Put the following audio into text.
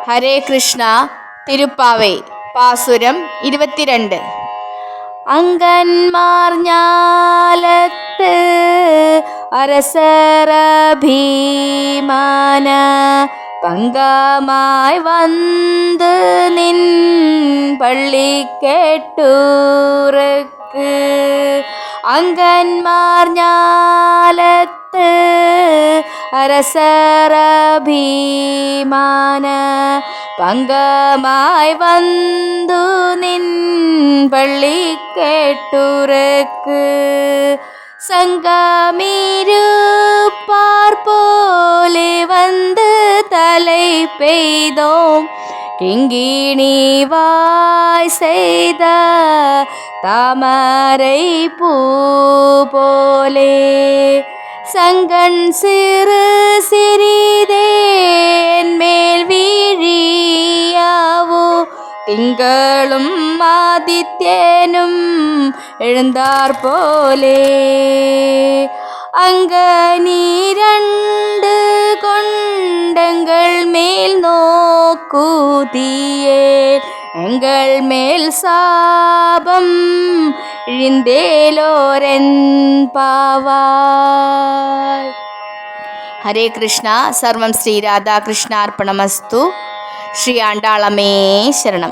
ഹരേ കൃഷ്ണ. തിരുപ്പാവൈ പാസുരം 22. അങ്കന്മാർ ഞാലത്ത് அரசரபீமான பங்கமாய் வந்து நின் பள்ளி கேட்டூருக்கு அங்கன்மார் ஞாலத்து அரசரபீமான பங்கமாய் வந்து நின் பள்ளி கேட்டூருக்கு சங்கமிருப்பார் போலே வந்து தலை பெய்தோம் கிங்கிணி வாய் செய்த தாமரை பூ போலே சங்கன் சிறு சிறிதேன் மேல் வீழியாவோ തിങ്കളും ആദിത്യനും എഴുந்தாർ പോലെ അങ്കനീരണ്ട് കൊണ്ടങ്ങൾ മേൽ നോക്കൂതിയേ എങ്ങൾ മേൽ സാപം ഇഴിന്തേലോരൻ പാവായ്. ഹരേ കൃഷ്ണ. സർവം ശ്രീ രാധാകൃഷ്ണാർപ്പണമസ്തു. ശ്രീ ആണ്ടാളമേ ശരണം.